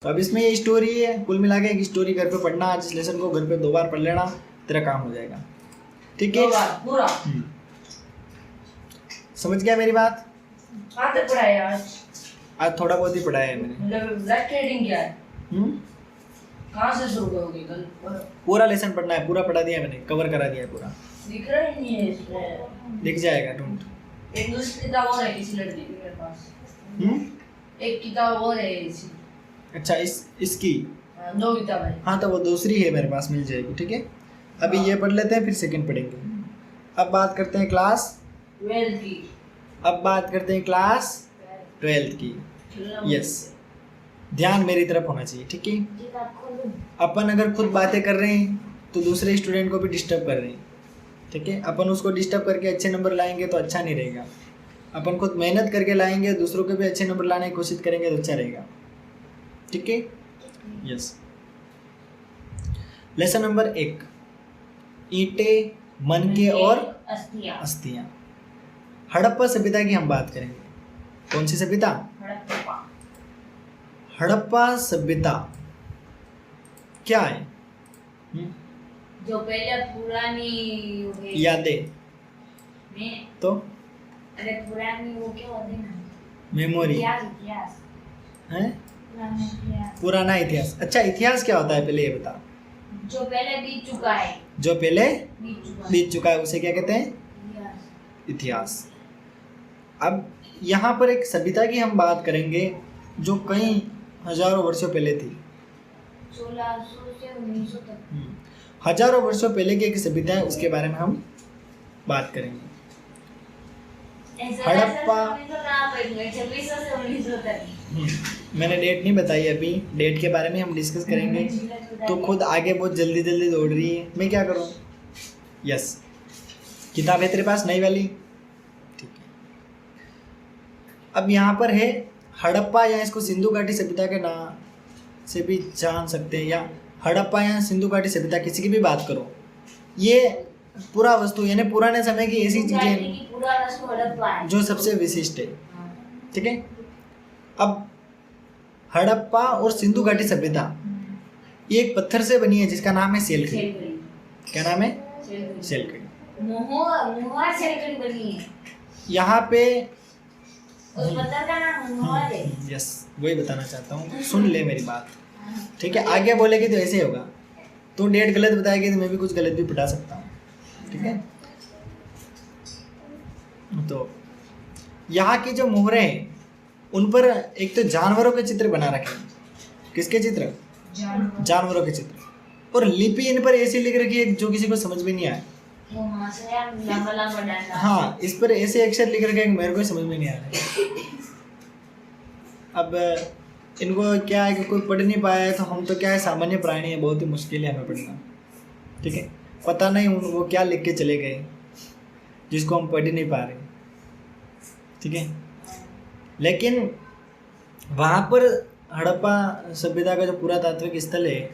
तो अब इसमें ये स्टोरी है, कुल मिला के एक स्टोरी घर पे पढ़ना। आज इस लेसन को घर पे 2 बार पढ़ लेना, तेरा काम हो जाएगा। ठीक है, 2 बार पूरा। समझ गया मेरी बात? कहाँ तक पढ़ा है आज थोड़ा बहुत ही पढ़ाया है मैंने। मतलब ब्लैक ट्रेडिंग क्या है? कहाँ से शुरू करोगे कल? पूरा लेसन पढ़ना है, पूरा पढ़ा दिया मैंने, कवर करा दिया है पूरा। दिख रहा ही नहीं है इसमें। दिख जाएगा, ढूंढ। एक दूसरी किताब और है किसी लड़की की मेरे पास। एक किताब और है इसी। अच्छा, इसकी 2 किताबें। हाँ, तो वो दूसरी है मेरे पास, मिल जाएगी। ठीक है, अभी ये पढ़ लेते हैं, फिर सेकंड पढ़ेंगे। अब बात करते हैं क्लास 12 की। अब बात करते हैं क्लास 12 की। यस, ध्यान मेरी तरफ होना चाहिए। ठीक है, अपन अगर खुद बातें कर रहे हैं तो दूसरे स्टूडेंट को भी डिस्टर्ब कर रहे हैं। ठीक है, अपन उसको डिस्टर्ब करके अच्छे नंबर लाएंगे तो अच्छा नहीं रहेगा। अपन खुद मेहनत करके लाएंगे, दूसरों के भी अच्छे नंबर लाने की कोशिश करेंगे तो अच्छा रहेगा। ठीक है, यस। लेसन नंबर 1, ईंटें, मनके और अस्थियां। हड़प्पा सभ्यता की हम बात करेंगे। कौन सी सभ्यता? हड़प्पा सभ्यता क्या है? जो पहले पुरानी यादें तो अरे पुरानी वो क्या होती है ना, मेमोरी इतिहास है, पुराना इतिहास। अच्छा, इतिहास क्या होता है पहले ये बता। जो पहले बीत चुका है। जो पहले बीत चुका है उसे क्या कहते हैं? इतिहास। अब यहाँ पर एक सभ्यता की हम बात करेंगे जो कई हजारों वर्षों पहले थी। 1600 से 1900 तक। हजारों वर्षों पहले की एक सभ्यता है, उसके बारे में हम बात करेंगे। हड़प्पा, 2600 से 1900 तक। मैंने डेट नहीं बताई अभी, डेट के बारे में हम डिस्कस करेंगे। तो खुद आगे बहुत जल्दी जल्दी दौड़ रही है, मैं क्या करूं? यस, किताब है तेरे पास नई वाली? ठीक है। अब यहाँ पर है हड़प्पा, या इसको सिंधु घाटी सभ्यता के नाम से भी जान सकते हैं, या हड़प्पा या सिंधु घाटी सभ्यता, किसी की भी बात करो, ये पूरा वस्तु यानी पुराने समय की ऐसी चीजें जो सबसे विशिष्ट है। ठीक है, अब हड़प्पा और सिंधु घाटी सभ्यता ये एक पत्थर से बनी है जिसका नाम है सेलकड़ी। क्या नाम है? सेलकड़ी। यहाँ पे उस पत्थर का नाम मोहर है। यस, वही बताना चाहता हूँ, सुन ले मेरी बात। ठीक है, आगे बोलेगी तो ऐसे होगा, तो डेट गलत बताएगी तो मैं भी कुछ गलत भी बता सकता हूँ। ठीक है, तो यहाँ की जो मोहरें हैं उन पर एक तो जानवरों के चित्र बना रखे हैं। किसके चित्र? जानवरों के चित्र। और लिपि इन पर ऐसी लिख रखी है जो किसी को समझ में नहीं आया। हाँ, इस पर ऐसे अक्षर लिख रखे हैं मेरे को समझ में नहीं आ रहा। अब इनको क्या है कि कोई पढ़ नहीं पाया है, तो हम तो क्या है, सामान्य प्राणी है, बहुत ही मुश्किल है हमें पढ़ना। ठीक है, पता नहीं वो क्या लिख के चले गए जिसको हम पढ़ ही नहीं पा रहे। ठीक है, लेकिन वहाँ पर हड़प्पा सभ्यता का जो पुरातात्विक स्थल है,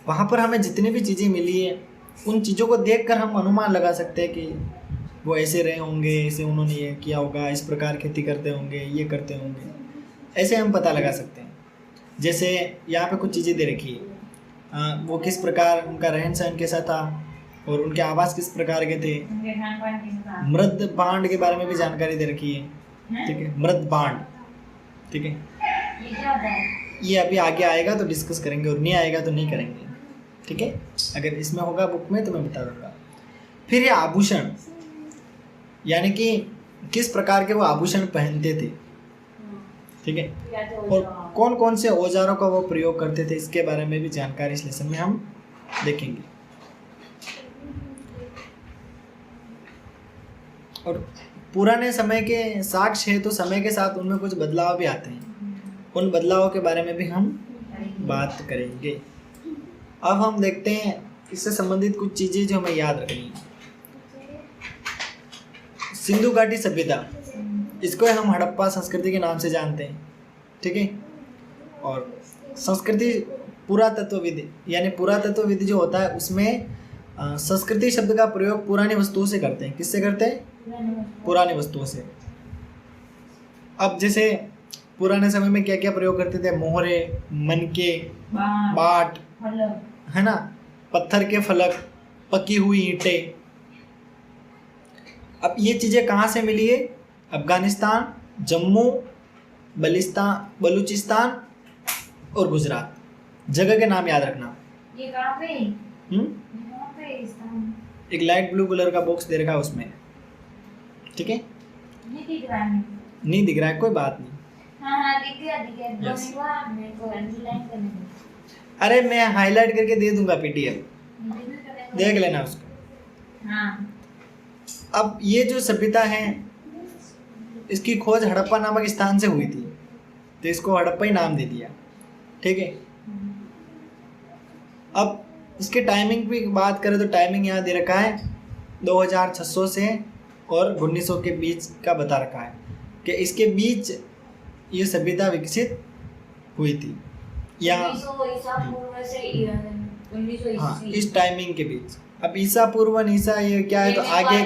वहाँ पर हमें जितनी भी चीज़ें मिली है उन चीज़ों को देखकर हम अनुमान लगा सकते हैं कि वो ऐसे रहे होंगे, ऐसे उन्होंने ये किया होगा, इस प्रकार खेती करते होंगे, ये करते होंगे, ऐसे हम पता लगा सकते हैं। जैसे यहाँ पे कुछ चीज़ें दे रखी है, वो किस प्रकार उनका रहन सहन कैसा था और उनके आवास किस प्रकार के थे। मृद बांड के बारे में भी जानकारी दे रखी है। ठीक है, मृद बांड। ठीक है, ये अभी आगे आएगा तो डिस्कस करेंगे, और नहीं आएगा तो नहीं करेंगे। ठीक है, अगर इसमें होगा बुक में तो मैं बता दूंगा। फिर ये आभूषण, यानी कि किस प्रकार के वो आभूषण पहनते थे। ठीक है, और कौन कौन से औजारों का वो प्रयोग करते थे, इसके बारे में भी जानकारी इस लेसन में हम देखेंगे। और पुराने समय के साक्ष्य है तो समय के साथ उनमें कुछ बदलाव भी आते हैं, उन बदलावों के बारे में भी हम बात करेंगे। अब हम देखते हैं इससे संबंधित कुछ चीज़ें जो हमें याद रखनी है। सिंधु घाटी सभ्यता, इसको हम हड़प्पा संस्कृति के नाम से जानते हैं। ठीक है, और संस्कृति पुरातत्वविद, यानी पुरातत्वविद जो होता है उसमें संस्कृति शब्द का प्रयोग पुरानी वस्तुओं से करते हैं। किससे करते हैं? पुरानी वस्तुओं से। अब जैसे पुराने समय में क्या क्या प्रयोग करते थे? मोहरे, मनके, बाट, है ना, पत्थर के फलक, पकी हुई ईंटें। अब ये चीजें कहाँ से मिली है? अफगानिस्तान, जम्मू, बलूचिस्तान और गुजरात। जगह के नाम याद रखना। ये कहाँ पे? कहाँ पे स्थान? एक लाइट ब्लू कलर का बॉक्स दे रखा है उसमें, ठीक है? ये दिख रहा है? नहीं दिख रहा है, कोई बात नहीं। हाँ दिख गया Yes. मेरे को अंडरलाइन करने दो। अरे मैं हाईलाइट करके दे दूंगा पीडीएफ, मुझे भी करने दो। देख लेना उसको। हाँ अब ये जो सभ्यता है इसकी खोज हड़प्पा नामक स्थान से हुई थी, तो इसको हड़प्पा ही नाम दे दिया, ठीक है? अब इसके टाइमिंग की बात करें तो टाइमिंग यहाँ दे रखा है 2600 से और 1900 के बीच का बता रखा है कि इसके बीच ये सभ्यता विकसित हुई थी या 1900 ईसा पूर्व से 1900 हाँ ईस्वी। इस टाइमिंग के बीच। अब ईसा पूर्व ईसा ये क्या है, तो आगे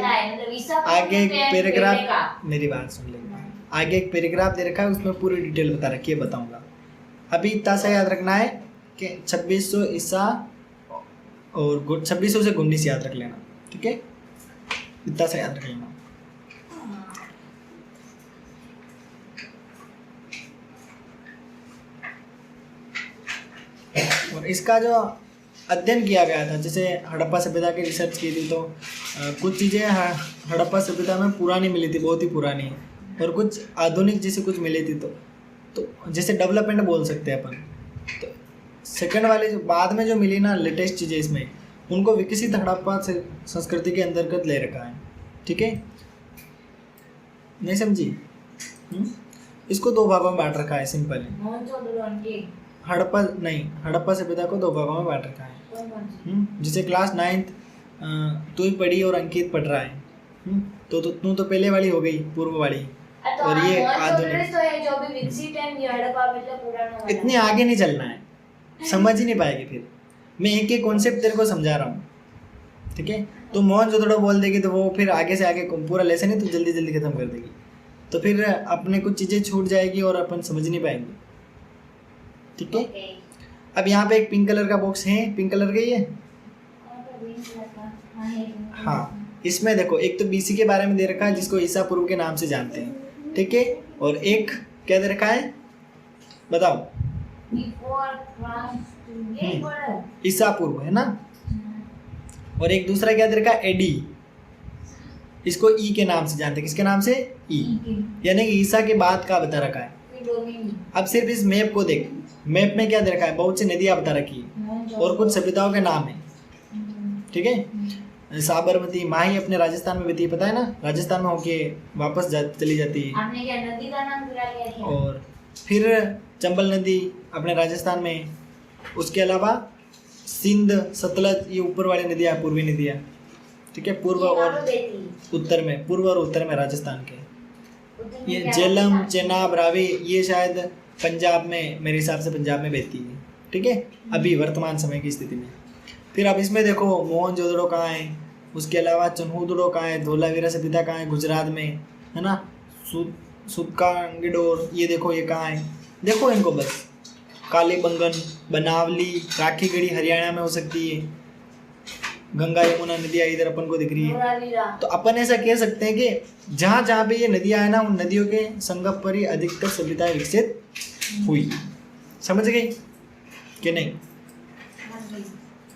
एक पैराग्राफ, मेरी बात सुन लेंगे, आगे एक पैराग्राफ दे रखा है उसमें पूरी डिटेल बता रखी है, बताऊंगा। अभी इतना सा याद रखना है कि 2600 ईसा और 2600 से 19 याद रख लेना, ठीक है? इतना सा याद रख लेना। और इसका जो अध्ययन किया गया था, जैसे हड़प्पा सभ्यता की रिसर्च की थी, तो कुछ चीज़ें हड़प्पा सभ्यता में पुरानी मिली थी, बहुत ही पुरानी, और कुछ आधुनिक जैसे कुछ मिली थी, तो जैसे डेवलपमेंट बोल सकते हैं अपन। तो सेकंड वाली जो बाद में जो मिली ना लेटेस्ट चीज़ें, इसमें उनको विकसित हड़प्पा से संस्कृति के अंतर्गत ले रखा है, ठीक है? नहीं समझी? इसको दो भागों में बांट रखा है, सिंपल है। हड़प्पा सभ्यता को दो भागों में बांट रखा है। जैसे क्लास 9th तू ही पढ़ी और अंकित पढ़ रहा है, तो तू तो पहले वाली हो गई, पूर्व वाली, और ये आधुनिक। तो है जो भी विकसित है, ये हड़प्पा मतलब पुराना वाला। इतने आगे नहीं चलना है, समझ ही नहीं पाएगी फिर। मैं एक एक कॉन्सेप्ट तेरे को समझा रहा हूँ, ठीक है? तो मोहनजोदड़ो बोल देगी तो वो फिर आगे से आगे पूरा लेसन ही तो जल्दी जल्दी खत्म कर देगी, तो फिर अपने कुछ चीज़ें छूट जाएगी और अपन समझ नहीं पाएंगे, ठीक है? अब यहाँ पे एक पिंक कलर का बॉक्स है, पिंक कलर का ही है, हाँ। इसमें देखो, एक तो बीसी के बारे में दे रखा है जिसको ईसा पूर्व के नाम से जानते हैं, ठीक है? और एक क्या दे रखा है बताओ? ईसा पूर्व है ना, और एक दूसरा क्या दे रखा है? एडी, इसको ई के नाम से जानते हैं। किसके नाम से? ई, यानी कि ईसा के बाद का बता रखा है। अब सिर्फ इस मैप को देख, मैप में क्या दे रखा है? बहुत सी नदियाँ बता रखी है और कुछ सभ्यताओं के नाम है, ठीक है? साबरमती माही अपने राजस्थान में बहती है, पता है ना? राजस्थान में होके वापस चली जाती है। आपने क्या नदी का नाम गिरा लिया क्या? और फिर चंबल नदी अपने राजस्थान में, उसके अलावा सिंध, सतलज, ये ऊपर वाली नदियाँ, पूर्वी नदियाँ, ठीक है? पूर्व और उत्तर में, पूर्व और उत्तर में राजस्थान के। ये झेलम, चेनाब, रावी, ये शायद पंजाब में, मेरे हिसाब से पंजाब में बहती है, ठीक है? अभी वर्तमान समय की स्थिति में। फिर अब इसमें देखो, मोहनजोदड़ो कहाँ है, उसके अलावा चन्हूदड़ो कहाँ है, धोलावीरा सभ्यता कहाँ है? गुजरात में, है ना? सुदकांगडोर, ये देखो, ये कहाँ है? देखो इनको बस। कालीबंगन, बनावली, राखीगढ़ी हरियाणा में हो सकती है, गंगा यमुना नदियाँ इधर अपन को दिख रही है। तो अपन ऐसा कह सकते हैं कि जहाँ जहाँ पे ये नदियाँ है ना, उन नदियों के संगम पर ही अधिकतर सभ्यताएं विकसित हुई। समझ गई कि नहीं?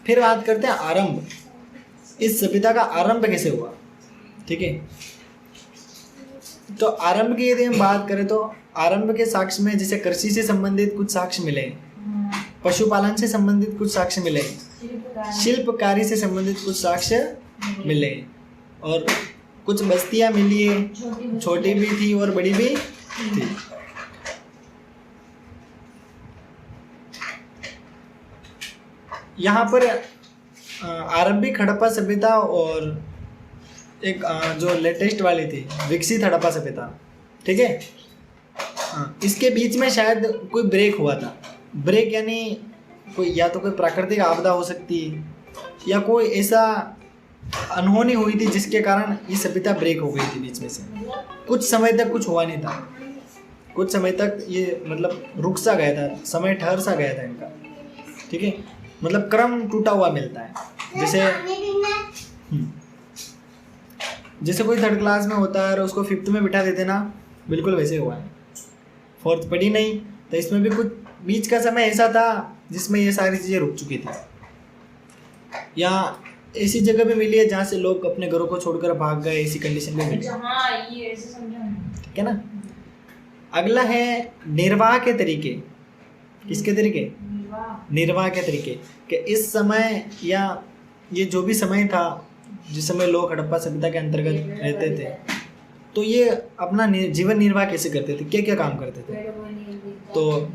फिर बात करते हैं आरंभ, इस सभ्यता का आरंभ कैसे हुआ, ठीक है? तो आरंभ की यदि हम बात करें तो आरंभ के साक्ष्य में जैसे कृषि से संबंधित कुछ साक्ष्य मिले, पशुपालन से संबंधित कुछ साक्ष्य मिले, शिल्पकारी से संबंधित कुछ साक्ष्य मिले, और कुछ बस्तियां मिली है, छोटी भी थी और बड़ी भी थी। यहाँ पर आरंभिक हड़प्पा सभ्यता और एक जो लेटेस्ट वाली थी विकसित हड़प्पा सभ्यता, ठीक है? इसके बीच में शायद कोई ब्रेक हुआ था। ब्रेक यानी कोई, या तो कोई प्राकृतिक आपदा हो सकती है या कोई ऐसा अनहोनी हुई थी जिसके कारण ये सभ्यता ब्रेक हो गई थी बीच में से। कुछ समय तक कुछ हुआ नहीं था कुछ समय तक ये मतलब रुक सा गया था, समय ठहर सा गया था इनका, ठीक है, मतलब क्रम टूटा हुआ मिलता है। जैसे कोई थर्ड क्लास में होता है और उसको फिफ्थ में बिठा देते ना, बिल्कुल वैसे हुआ है। फोर्थ पढ़ी नहीं, तो इसमें भी कुछ बीच का समय ऐसा था जिसमें ये सारी चीज़ें रुक चुकी थी। या ऐसी जगह भी मिली है जहाँ से लोग अपने घरों को छोड़कर भाग गए, ऐसी कंडीशन में मिली, ठीक है ना। अगला है निर्वाह के तरीके। किसके तरीके? निर्वाह के तरीके, कि इस समय या ये जो भी समय था जिस समय लोग हड़प्पा सभ्यता के अंतर्गत रहते थे, तो ये अपना जीवन निर्वाह कैसे करते थे, क्या क्या काम करते थे। तो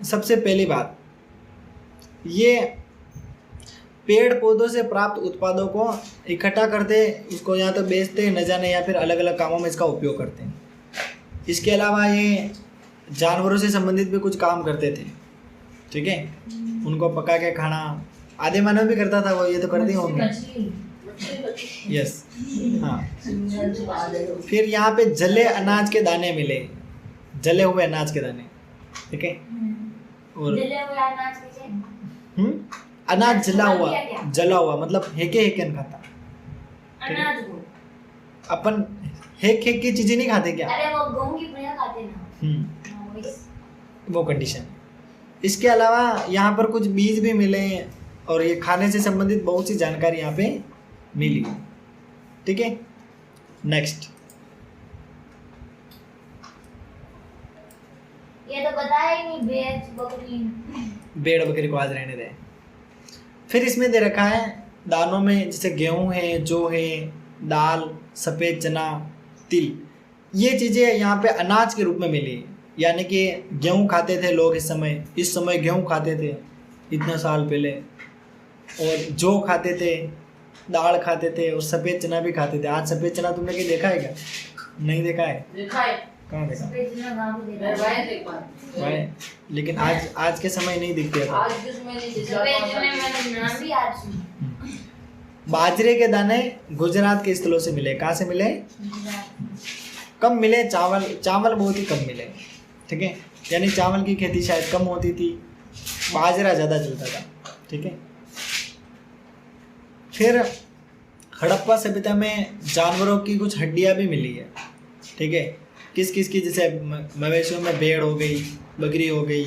सबसे पहली बात, ये पेड़ पौधों से प्राप्त उत्पादों को इकट्ठा करते, इसको या तो बेचते न जाने या फिर अलग अलग कामों में इसका उपयोग करते हैं। इसके अलावा ये जानवरों से संबंधित भी कुछ काम करते थे, ठीक है, उनको पका के खाना, आदि मानव भी करता था वो, ये तो करते होंगे, यस, हाँ। फिर यहाँ पे जले अनाज के दाने मिले, जले हुए अनाज के दाने, ठीक है, और अनाज जला हुआ मतलब हेके हेकन खाता, अनाज को अपन हेक की चीजें नहीं खाते क्या? अरे वो गेहूं की पुड़िया खाते ना, वो कंडीशन। इसके अलावा यहाँ पर कुछ बीज भी मिले और ये खाने से संबंधित बहुत सी जानकारी यहाँ पे मिली, ठीक है। नेक्स्ट, ये तो बताया ही नहीं, भेड़ बकरी को आज रहने दें। फिर इसमें दे रखा है दानों में, जैसे गेहूं है, जौ है, दाल, सफ़ेद चना, तिल, ये चीज़ें यहाँ पे अनाज के रूप में मिली। यानी कि गेहूं खाते थे लोग इस समय गेहूं खाते थे इतना साल पहले, और जौ खाते थे, दाल खाते थे, और सफ़ेद चना भी खाते थे। आज सफ़ेद चना तुमने कहीं देखा है क्या? नहीं देखा है? देखा है। कहाँ देखा? सफ़ेद चना गांव में देखा है। लेकिन आज के समय नहीं दिखते थे। आज के समय नहीं दिखते। सफ़ेद चने मैंने नाम भी आज सुना। बाजरे के दाने गुजरात के स्थलों से मिले। कहाँ से मिले? कम मिले। चावल बहुत ही कम मिले, ठीक है, यानी चावल की खेती शायद कम होती थी, बाजरा ज़्यादा चलता था, ठीक है। फिर हड़प्पा सभ्यता में जानवरों की कुछ हड्डियाँ भी मिली है, ठीक है, किस किस की, जैसे मवेशियों में भेड़ हो गई, बकरी हो गई,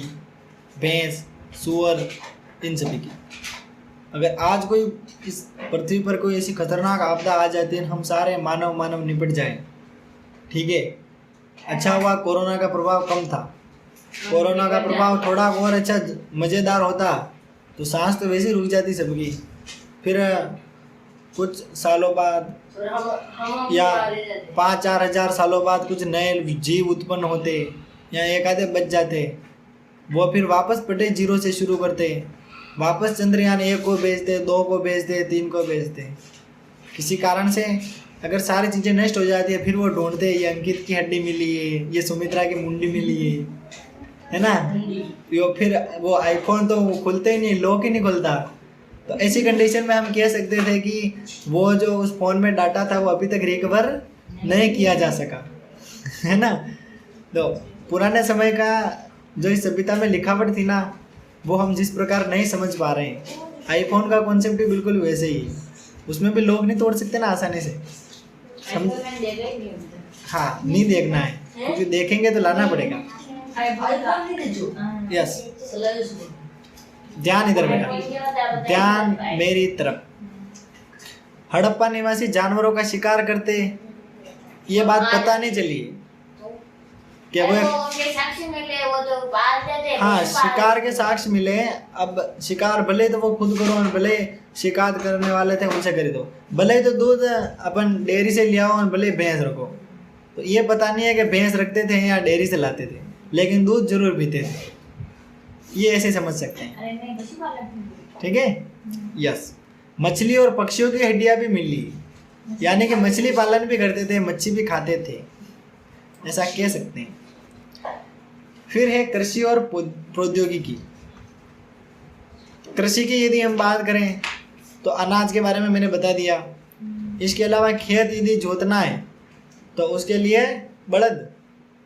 भैंस, सूअर, इन सभी की। अगर आज कोई इस पृथ्वी पर कोई ऐसी खतरनाक आपदा आ जाती है, हम सारे मानव निपट जाएं, ठीक है। अच्छा हुआ कोरोना का प्रभाव कम था। कोरोना का प्रभाव थोड़ा और अच्छा मज़ेदार होता तो सांस तो वैसे ही रुक जाती सबकी। फिर कुछ सालों बाद या 5-4 हज़ार सालों बाद कुछ नए जीव उत्पन्न होते या एक आधे बच जाते, वो फिर वापस पटे जीरो से शुरू करते, वापस चंद्रयान 1 को भेजते, 2 को भेजते, 3 को भेजते। किसी कारण से अगर सारी चीज़ें नष्ट हो जाती है, फिर वो ढूंढते, ये अंकित की हड्डी मिली है, ये सुमित्रा की मुंडी मिली है ना, यो फिर वो आईफोन तो खुलते ही नहीं, लॉक ही नहीं खुलता। तो ऐसी कंडीशन में हम कह सकते थे कि वो जो उस फ़ोन में डाटा था वो अभी तक रिकवर नहीं किया जा सका, है ना। तो पुराने समय का जो इस सभ्यता में लिखावट थी ना, वो हम जिस प्रकार नहीं समझ पा रहे हैं, आईफोन का कॉन्सेप्ट भी बिल्कुल वैसे ही है। उसमें भी लोग नहीं तोड़ सकते ना आसानी से, समझ। हाँ, नहीं देखना है, क्योंकि देखेंगे तो लाना पड़ेगा। यस, ध्यान इधर बेटा, ध्यान मेरी तरफ। हड़प्पा निवासी जानवरों का शिकार करते, ये बात पता नहीं चली क्या वो हाँ, शिकार के साक्ष्य मिले। अब शिकार भले तो वो खुद करो और भले शिकार करने वाले थे उनसे कर दो, भले तो दूध अपन डेयरी से ले आओ और भले भैंस रखो, तो ये पता नहीं है कि भैंस रखते थे या डेयरी से लाते थे, लेकिन दूध जरूर पीते थे। ये ऐसे समझ सकते हैं, ठीक है। यस, मछली और पक्षियों की हड्डियाँ भी मिली, यानी कि मछली पालन भी करते थे, मच्छी भी खाते थे, ऐसा कह सकते हैं। फिर है कृषि और प्रौद्योगिकी। कृषि की यदि हम बात करें तो अनाज के बारे में मैंने बता दिया। इसके अलावा खेत यदि जोतना है तो उसके लिए बलद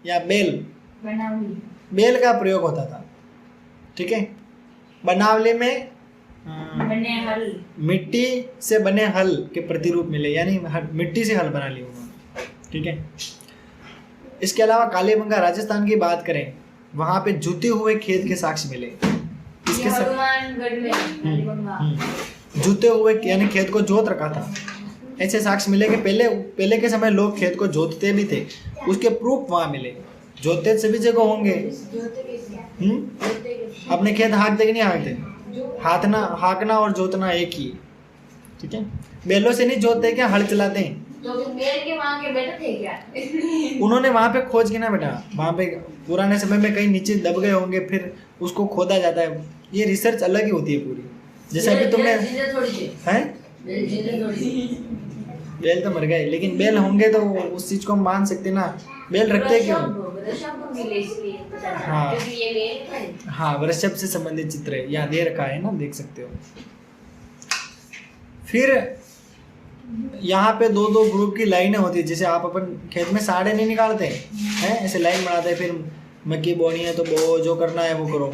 या बैल बनावली बेल का प्रयोग होता था, ठीक है। बनावली में बने हल मिट्टी से बने हल के प्रतिरूप मिले, यानी मिट्टी से हल बना लिए उन्होंने, ठीक है। इसके अलावा कालीबंगा राजस्थान की बात करें, वहां पे जुते हुए खेत के साक्ष्य मिले। इसके हनुमानगढ़ में कालीबंगा जुते हुए यानी खेत को जोत रखा था, ऐसे साक्ष्य मिले कि पहले के समय लोग खेत को जोतते भी थे, उसके प्रूफ वहां मिले। जोतते सभी जगह होंगे, अपने खेत हाँकते कि नहीं हाँकते? हाँकना और जोतना एक ही, ठीक है। बैलों से नहीं जोतते क्या, हल चलाते हैं। तो बैल के वहां के बैठे थे क्या? उन्होंने वहां पे खोज की ना बेटा, वहां पे पुराने समय में कहीं नीचे दब गए होंगे, फिर उसको खोदा जाता है। ये रिसर्च अलग ही होती है पूरी। जैसे अभी तुमने हैं बैल तो मर गए, लेकिन बैल होंगे तो उस चीज को हम मान सकते ना। बैल रखते क्यों? हाँ हाँ, वृषभ से संबंधित चित्र है, यहाँ दे रखा है ना, देख सकते हो। फिर यहाँ पे दो दो ग्रुप की लाइनें होती है, जैसे आप अपन खेत में साड़े नहीं निकालते हैं, ऐसे लाइन बनाते हैं, फिर मक्की बोनी है तो बो, जो करना है वो करो,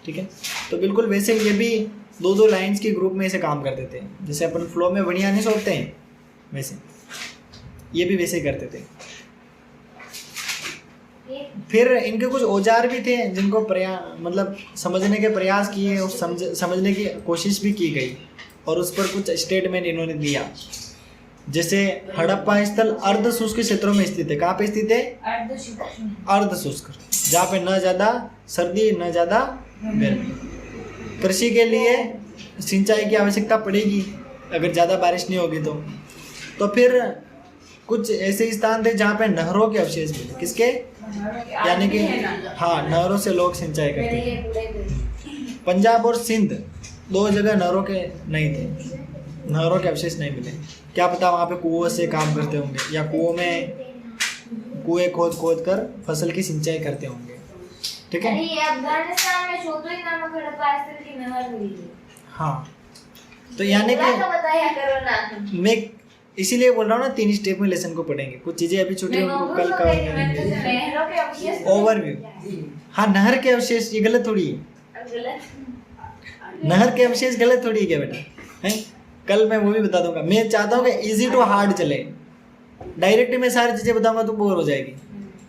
ठीक है। तो बिल्कुल वैसे ये भी दो दो लाइंस के ग्रुप में ऐसे काम करते थे, जैसे अपन फ्लो में बढ़िया नहीं सोचते हैं, वैसे ये भी वैसे ही करते थे। फिर इनके कुछ औजार भी थे जिनको मतलब समझने के प्रयास किए और समझने की कोशिश भी की गई, और उस पर कुछ स्टेटमेंट इन्होंने दिया। जैसे हड़प्पा स्थल अर्ध शुष्क क्षेत्रों में स्थित है। कहाँ पे स्थित है? अर्ध शुष्क, जहाँ पे न ज्यादा सर्दी न ज्यादा गर्मी। कृषि के लिए सिंचाई की आवश्यकता पड़ेगी अगर ज्यादा बारिश नहीं होगी तो फिर कुछ ऐसे स्थान थे जहाँ पे नहरों के अवशेष मिले। किसके? यानी कि हाँ, नहरों से लोग सिंचाई करते थे। पंजाब और सिंध दो जगह नहरों के नहीं थे, नहरों के अवशेष नहीं मिले। क्या पता वहाँ पे कुओं से काम करते होंगे, या कुएं खोद कर फसल की सिंचाई करते होंगे, ठीक है। अफगानिस्तान में शोतोई नामक हड़प्पा स्थल की नहर मिली है। हाँ, तो यानी कि मैं इसीलिए बोल रहा हूँ ना, 3 स्टेप में लेसन को पढ़ेंगे। कुछ चीजें अभी छोटी कल कवर करेंगे। ओवरव्यू। हाँ, नहर के अवशेष ये गलत थोड़ी है, नहर के अवशेष गलत थोड़ी है क्या बेटा, है? कल मैं वो भी बता दूंगा। मैं चाहता हूँ कि इजी टू हार्ड चले, डायरेक्ट मैं सारी चीजें बताऊंगा तो बोर हो जाएगी।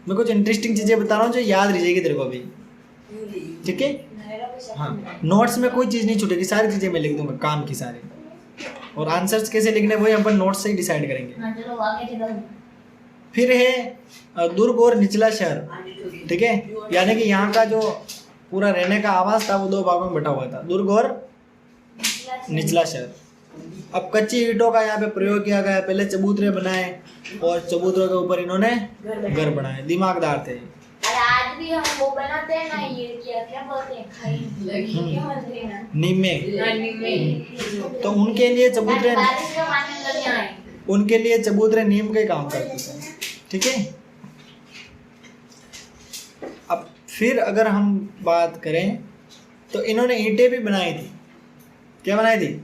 मैं कुछ इंटरेस्टिंग चीजें बता रहा हूँ जो याद रह जाएगी तेरे को अभी, ठीक है। हाँ, नोट्स में कोई चीज नहीं छूटेगी, सारी चीजें मैं लिख दूंगा काम की सारी, और आंसर्स कैसे लिखने वही अपन नोट्स से ही डिसाइड करेंगे। फिर है दुर्ग और निचला शहर, ठीक है। यानी कि यहाँ का जो पूरा रहने का आवास था वो 2 भागों में बटा हुआ था, दुर्ग और निचला शहर। अब कच्ची ईंटों का यहाँ पे प्रयोग किया गया। पहले चबूतरे बनाए और चबूतरों के ऊपर इन्होंने घर बनाए, दिमागदार थे। आज भी हम वो बनाते हैं ना, ये क्या बोलते हैं, खाई नीम। तो उनके लिए चबूतरे नीम के काम करते थे, ठीक है। अब फिर अगर हम बात करें तो इन्होंने ईंटें भी बनाई थी। क्या बनाई थी?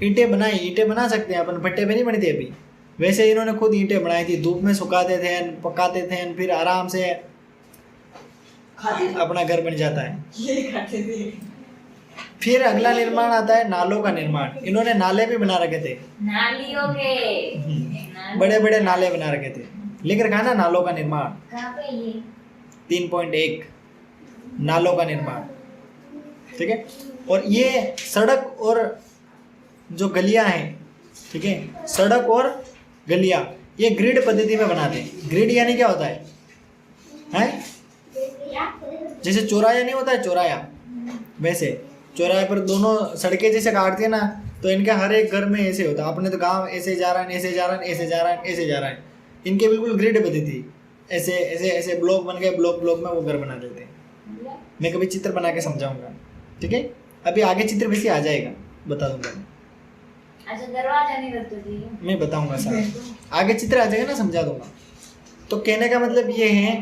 ईंटें बनाई। ईंटें बना सकते हैं अपन, भट्टे पे नहीं बनती अभी, वैसे इन्होंने खुद ईंटें बनाई थी। धूप में सुखाते थे, पकाते थे, फिर आराम से अपना घर बन जाता है। फिर अगला निर्माण आता है नालों का निर्माण। इन्होंने नाले भी बना रखे थे, नालियों के बड़े बड़े नाले बना रखे थे। लिख रखा है ना नालों का निर्माण, 3.1 नालों का निर्माण, ठीक है। और ये सड़क और जो गलियां हैं, ठीक है, सड़क और गलियां ये ग्रिड पद्धति में बनाते हैं। ग्रिड यानी क्या होता है? हैं? जैसे चौराया नहीं होता है, चौराया, वैसे चौराहे पर दोनों सड़कें जैसे काटती है ना, तो इनके हर एक घर में ऐसे होता है। अपने तो गांव ऐसे जा रहा है, ऐसे जा रहा है, ऐसे जा रहा है, ऐसे जा रहा है। इनके बिल्कुल ग्रिड पद्धति, ऐसे ऐसे ऐसे ब्लॉक बन गए, ब्लॉक में वो घर बना देते हैं। मैं कभी चित्र बना के समझाऊंगा, ठीक है। अभी आगे चित्र वैसे आ जाएगा, बता दूंगा। अच्छा, दरवाजा नहीं रखते थे, मैं बताऊंगा सर, आगे चित्र आ जाएगा ना, समझा दूंगा। तो कहने का मतलब ये है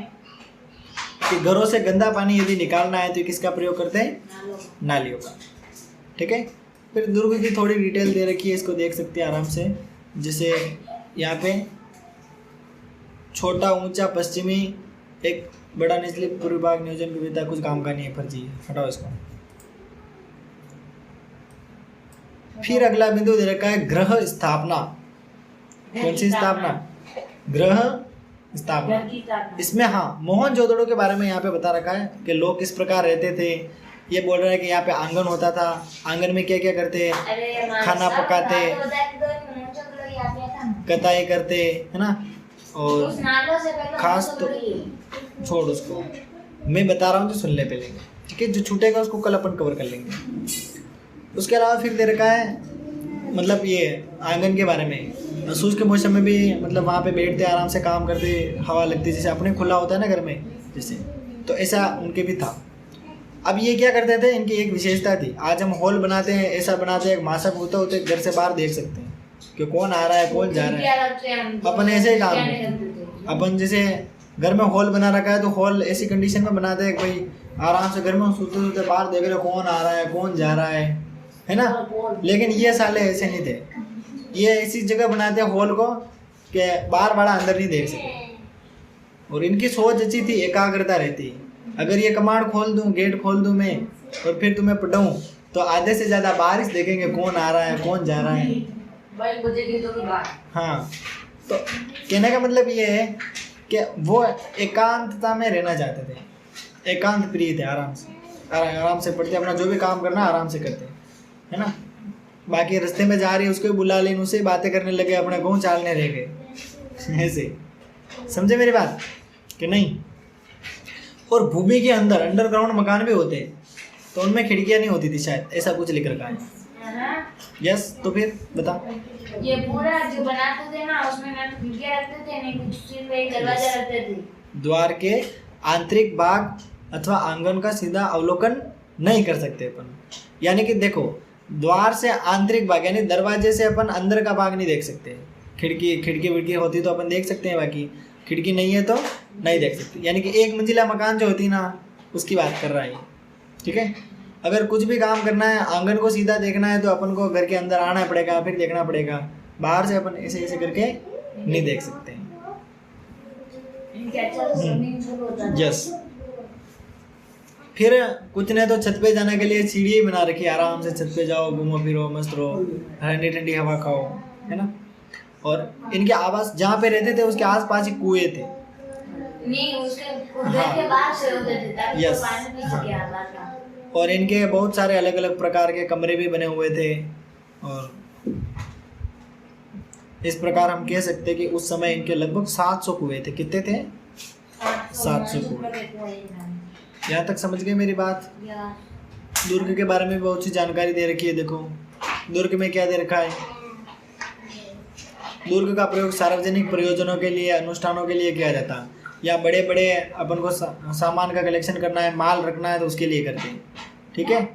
कि घरों से गंदा पानी यदि निकालना है तो किसका प्रयोग करते हैं? नालियों का, ठीक है। फिर दुर्ग की थोड़ी डिटेल दे रखी है, इसको देख सकते हैं आराम से। जैसे यहाँ पे छोटा ऊंचा पश्चिमी, एक बड़ा निचले पूर्वी भाग नियोजन की विधा कुछ काम का नहीं है, फर्जी है, हटाओ इसको। फिर अगला बिंदु दे रखा है ग्रह स्थापना। कौन सी स्थापना? ग्रह स्थापना। इसमें हाँ मोहनजोदड़ो के बारे में यहाँ पे बता रखा है कि लोग किस प्रकार रहते थे। ये बोल रहा है कि यहाँ पे आंगन होता था, आंगन में क्या क्या करते, खाना पकाते, कताई करते, है ना। और खास तो छोड़ उसको, मैं बता रहा हूँ जो सुन ले पहले, ठीक है। जो छूटेगा उसको कल अपन कवर कर लेंगे। उसके अलावा फिर दे रखा है मतलब ये आंगन के बारे में, सूरज के मौसम में भी मतलब वहाँ पे बैठते आराम से काम करते, हवा लगती, जैसे अपने खुला होता है ना घर में जैसे, तो ऐसा उनके भी था। अब ये क्या करते थे, इनकी एक विशेषता थी, आज हम हॉल बनाते हैं, ऐसा बनाते हैं, मासक होते होते घर से बाहर देख सकते हैं कि कौन आ रहा है कौन जा रहा है। अपन ऐसे ही काम करते, अपन जैसे घर में हॉल बना रखा है तो हॉल ऐसी कंडीशन में बनाते हैं कोई आराम से घर में सोते सोते बाहर देख रहे कौन आ रहा है कौन जा रहा है ना। लेकिन ये साले ऐसे नहीं थे, ये ऐसी जगह बनाते हैं हॉल को कि बाहर वाला अंदर नहीं देख सके। और इनकी सोच अच्छी थी, एकाग्रता रहती। अगर ये कमांड खोल दूं, गेट खोल दूं मैं और फिर तुम्हें पढ़ाऊं तो आधे से ज़्यादा बाहर ही देखेंगे कौन आ रहा है कौन जा रहा है। हाँ, तो कहने का मतलब ये है कि वो एकांतता में रहना चाहते थे, एकांत प्रिय थे, आराम से पढ़ते, अपना जो भी काम करना आराम से करते, है ना। बाकी रास्ते में जा रही है उसको भी बुला लें, उससे बातें करने लगे, अपने गाँव चालने रह गए ऐसे। समझे मेरी बात कि नहीं। और भूमि के अंदर अंडरग्राउंड मकान भी होते तो उनमें खिड़कियां नहीं होती थी शायद, ऐसा कुछ लिख रखा है। यस, तो फिर बता। ये पूरा जो बनाते थे ना उसमें ना खिड़कियां रखते थे, नहीं कुछ सिर्फ एक दरवाजा रखते थे। द्वार के आंतरिक भाग अथवा आंगन का सीधा अवलोकन नहीं कर सकते अपन। यानी कि देखो, द्वार से आंतरिक भाग यानी दरवाजे से अपन अंदर का भाग नहीं देख सकते। खिड़की विड़की होती तो अपन देख सकते हैं, बाकी खिड़की नहीं है तो नहीं देख सकते। यानी कि एक मंजिला मकान जो होती ना उसकी बात कर रहा है, ठीक है। अगर कुछ भी काम करना है, आंगन को सीधा देखना है तो अपन को घर के अंदर आना पड़ेगा, फिर देखना पड़ेगा। बाहर से अपन ऐसे ऐसे करके नहीं देख सकते। यस। फिर कुछ ने तो छत पे जाने के लिए सीढ़ी बना रखी, आराम से छत पे जाओ, घूमो फिरो, मस्त रहो, ठंडी ठंडी हवा खाओ, है ना। और इनके आवास जहाँ पे रहते थे उसके आसपास ही कुएं थे। नहीं, उसके घर के बाहर से होते थे ताकि यस, पानी पी सके आवाज का। और इनके बहुत सारे अलग अलग प्रकार के कमरे भी बने हुए थे। और इस प्रकार हम कह सकते हैं कि उस समय इनके लगभग 700 कुएं थे। कितने थे? 700 कुएं। यहाँ तक समझ गए मेरी बात। दुर्ग के बारे में बहुत सी जानकारी दे रखी है। देखो दुर्ग में क्या दे रखा है। दुर्ग का प्रयोग सार्वजनिक प्रयोजनों के लिए, अनुष्ठानों के लिए किया जाता है। या बड़े बड़े अपन को सामान का कलेक्शन करना है, माल रखना है तो उसके लिए करते हैं, ठीक है।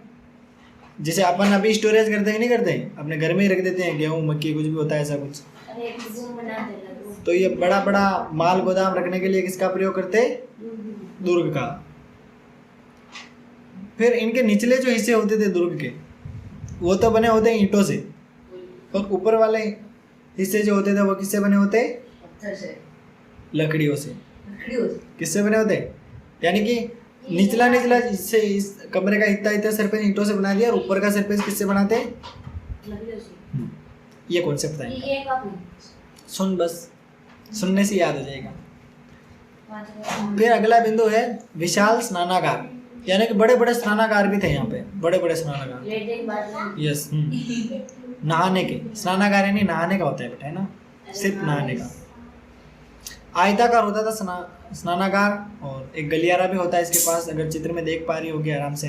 जैसे अपन अभी स्टोरेज करते हैं, नहीं करते हैं, अपने घर में ही रख देते हैं, गेहूँ मक्की कुछ भी होता है ऐसा कुछ। तो ये बड़ा बड़ा माल गोदाम रखने के लिए किसका प्रयोग करते हैं? दुर्ग का। फिर इनके निचले जो हिस्से होते थे दुर्ग के, वो तो बने होते हैं ईंटों से, और ऊपर वाले हिस्से जो होते थे वो किससे बने होते? पत्थर से, लकड़ियों से। किससे बने होते? यानी कि निचला इससे इस कमरे का इतना सरफेस ईंटों से बना दिया, और ऊपर का सरफेस किससे बनाते हैं? लकड़ियों से। ये कॉन्सेप्ट है। ये कब सुन, बस सुनने से याद हो जाएगा। फिर अगला बिंदु है विशाल स्नानागार, यानी कि बड़े बड़े स्नानागार भी थे यहाँ पे, बड़े बड़े स्नानागार। यस, नहाने के स्नानागार यानी नहाने का होता है बेटा, है ना, सिर्फ नहाने का। आयताकार होता था स्नानागार, और एक गलियारा भी होता है इसके पास, अगर चित्र में देख पा रही होगी आराम से।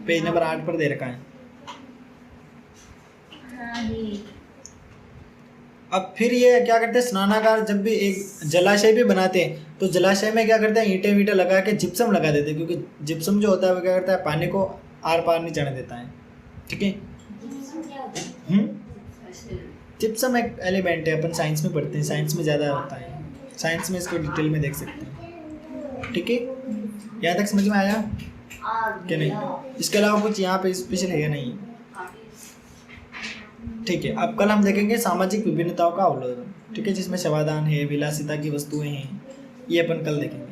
पेज नंबर 8 पर दे रखा है। अब फिर ये क्या करते हैं, स्नानागार जब भी एक जलाशय भी बनाते हैं तो जलाशय में क्या करते हैं, ईंटें वीटें लगा के जिप्सम लगा देते हैं, क्योंकि जिप्सम जो होता है वो क्या करता है, पानी को आर पार नहीं जाने देता है, ठीक है। जिप्सम एक एलिमेंट है, अपन साइंस में पढ़ते हैं, साइंस में ज़्यादा होता है, साइंस में इसको डिटेल में देख सकते हैं, ठीक है। यहाँ तक समझ में आया कि नहीं? इसके अलावा कुछ यहाँ पे स्पेशल है या नहीं? ठीक है। अब कल हम देखेंगे सामाजिक विभिन्नताओं का अवलोकन, ठीक है, जिसमें शवादान है, विलासिता की वस्तुएं हैं, ये अपन कल देखेंगे।